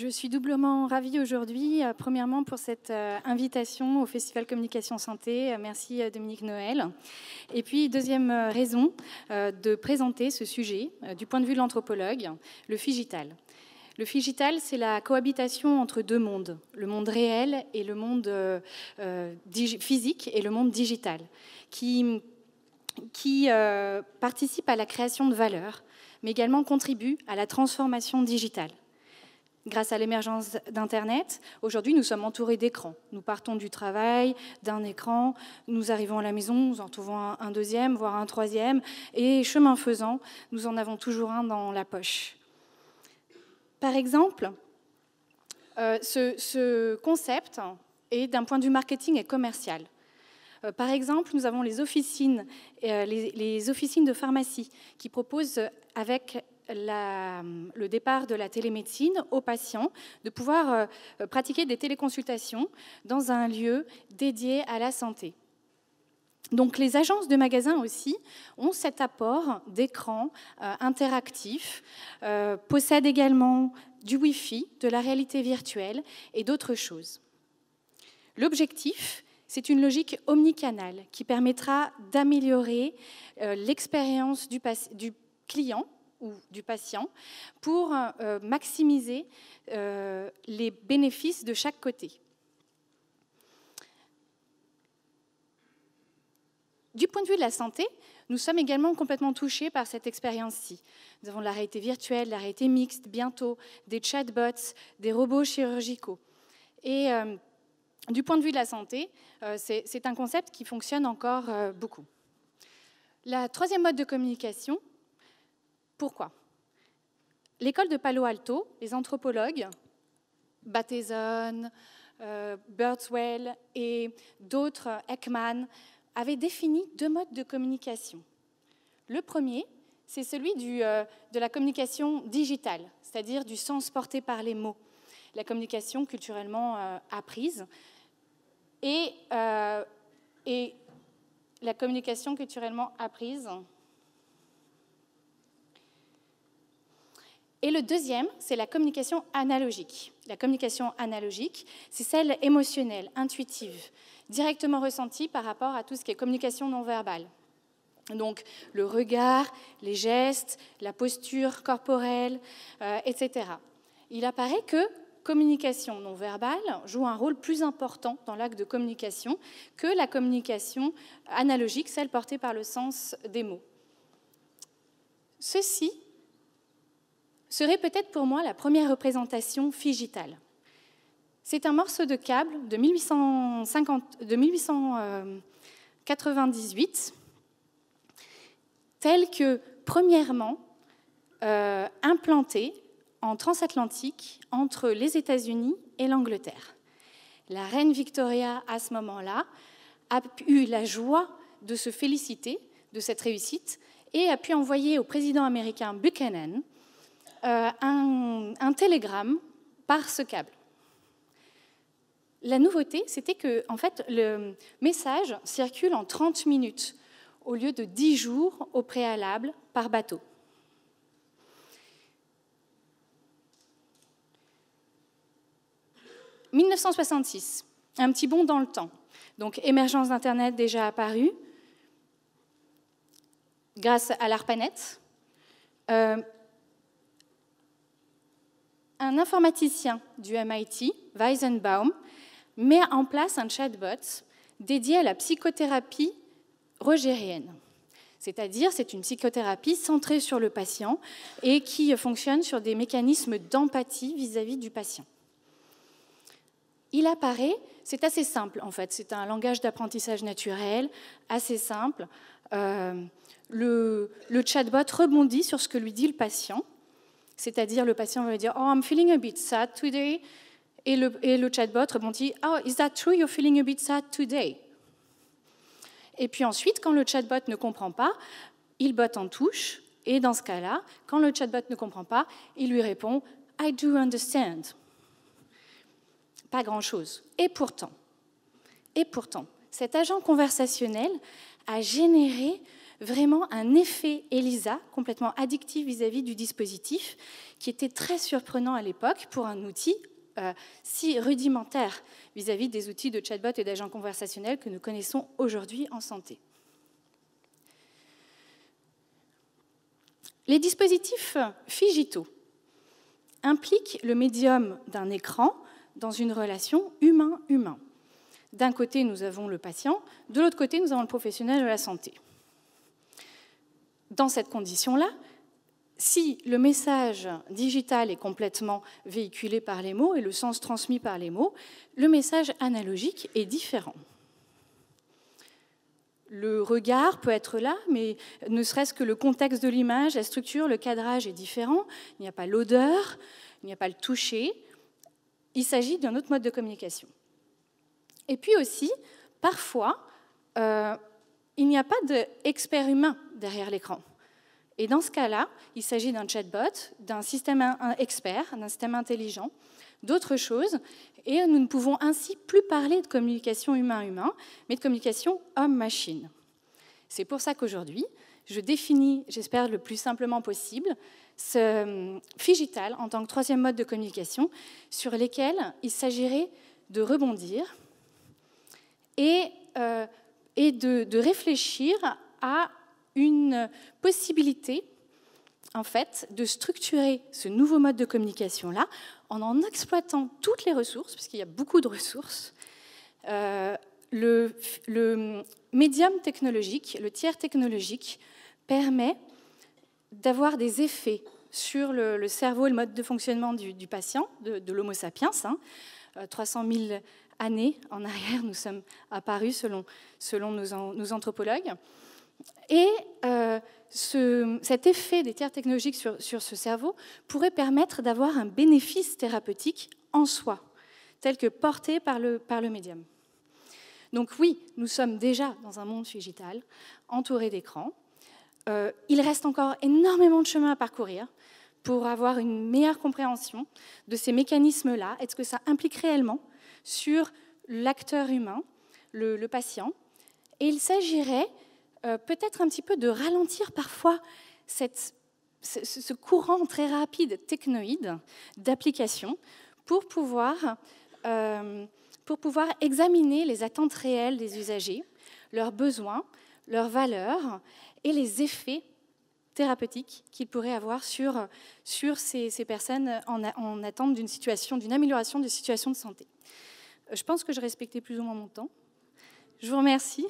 Je suis doublement ravie aujourd'hui, premièrement pour cette invitation au Festival Communication Santé. Merci Dominique Noël. Et puis deuxième raison de présenter ce sujet du point de vue de l'anthropologue, le figital. Le figital, c'est la cohabitation entre deux mondes, le monde réel et le monde physique et le monde digital, qui participe à la création de valeur, mais également contribue à la transformation digitale. Grâce à l'émergence d'Internet, aujourd'hui, nous sommes entourés d'écrans. Nous partons du travail, d'un écran, nous arrivons à la maison, nous en trouvons un deuxième, voire un troisième, et chemin faisant, nous en avons toujours un dans la poche. Par exemple, ce concept est d'un point de vue marketing et commercial. Par exemple, nous avons les officines de pharmacie qui proposent, avec le départ de la télémédecine, aux patients de pouvoir pratiquer des téléconsultations dans un lieu dédié à la santé. Donc les agences de magasins aussi ont cet apport d'écran interactif, possèdent également du Wi-Fi, de la réalité virtuelle et d'autres choses. L'objectif, c'est une logique omnicanale qui permettra d'améliorer l'expérience du client ou du patient pour maximiser les bénéfices de chaque côté. Du point de vue de la santé, nous sommes également complètement touchés par cette expérience-ci. Nous avons la réalité virtuelle, la réalité mixte, bientôt des chatbots, des robots chirurgicaux. Et du point de vue de la santé, c'est un concept qui fonctionne encore beaucoup. La troisième mode de communication, pourquoi? L'école de Palo Alto, les anthropologues, Bateson, Birdswell et d'autres, Ekman, avaient défini deux modes de communication. Le premier, c'est celui de la communication digitale, c'est-à-dire du sens porté par les mots, la communication culturellement apprise, et la communication culturellement apprise. Et le deuxième, c'est la communication analogique. La communication analogique, c'est celle émotionnelle, intuitive, directement ressentie par rapport à tout ce qui est communication non verbale. Donc le regard, les gestes, la posture corporelle, etc. Il apparaît que communication non verbale joue un rôle plus important dans l'acte de communication que la communication analogique, celle portée par le sens des mots. Ceci serait peut-être pour moi la première représentation figitale. C'est un morceau de câble de 1898, tel que, premièrement, implanté en transatlantique entre les États-Unis et l'Angleterre. La reine Victoria, à ce moment-là, a eu la joie de se féliciter de cette réussite et a pu envoyer au président américain Buchanan un télégramme par ce câble. La nouveauté, c'était que en fait, le message circule en 30 minutes, au lieu de 10 jours au préalable par bateau. « 1966, un petit bond dans le temps. Donc, émergence d'Internet déjà apparue, grâce à l'ARPANET. Un informaticien du MIT, Weizenbaum, met en place un chatbot dédié à la psychothérapie rogérienne. C'est-à-dire, c'est une psychothérapie centrée sur le patient et qui fonctionne sur des mécanismes d'empathie vis-à-vis du patient. Il apparaît, c'est assez simple en fait, c'est un langage d'apprentissage naturel, assez simple. Le chatbot rebondit sur ce que lui dit le patient, c'est-à-dire le patient va lui dire « Oh, I'm feeling a bit sad today ». Et le chatbot rebondit « Oh, is that true, you're feeling a bit sad today ?» Et puis ensuite, quand le chatbot ne comprend pas, il botte en touche. Et dans ce cas-là, quand le chatbot ne comprend pas, il lui répond « I do understand ». Pas grand-chose. Et pourtant, cet agent conversationnel a généré vraiment un effet ELISA complètement addictif vis-à-vis du dispositif, qui était très surprenant à l'époque pour un outil si rudimentaire vis-à-vis des outils de chatbot et d'agents conversationnels que nous connaissons aujourd'hui en santé. Les dispositifs figitaux impliquent le médium d'un écran dans une relation humain-humain. D'un côté, nous avons le patient, de l'autre côté, nous avons le professionnel de la santé. Dans cette condition-là, si le message digital est complètement véhiculé par les mots et le sens transmis par les mots, le message analogique est différent. Le regard peut être là, mais ne serait-ce que le contexte de l'image, la structure, le cadrage est différent. Il n'y a pas l'odeur, il n'y a pas le toucher. Il s'agit d'un autre mode de communication. Et puis aussi, parfois, il n'y a pas d'expert humain derrière l'écran. Et dans ce cas-là, il s'agit d'un chatbot, d'un système expert, d'un système intelligent, d'autres choses, et nous ne pouvons ainsi plus parler de communication humain-humain, mais de communication homme-machine. C'est pour ça qu'aujourd'hui, je définis, j'espère le plus simplement possible, ce Phygital en tant que troisième mode de communication sur lesquels il s'agirait de rebondir et de réfléchir à une possibilité, en fait, de structurer ce nouveau mode de communication-là en exploitant toutes les ressources, puisqu'il y a beaucoup de ressources. Le médium technologique, le tiers technologique, permet d'avoir des effets sur le cerveau et le mode de fonctionnement du patient, de l'Homo sapiens. 300 000 années en arrière, nous sommes apparus selon nos anthropologues. Et cet effet des tiers technologiques sur ce cerveau pourrait permettre d'avoir un bénéfice thérapeutique en soi, tel que porté par le médium. Donc oui, nous sommes déjà dans un monde digital, entouré d'écrans. Il reste encore énormément de chemin à parcourir pour avoir une meilleure compréhension de ces mécanismes-là et de ce que ça implique réellement sur l'acteur humain, le patient. Et il s'agirait peut-être un petit peu de ralentir parfois ce courant très rapide technoïde d'application pour pouvoir examiner les attentes réelles des usagers, leurs besoins, leurs valeurs et les effets thérapeutiques qu'ils pourraient avoir sur ces personnes en attente d'une amélioration de situation de santé. Je pense que je respectais plus ou moins mon temps. Je vous remercie.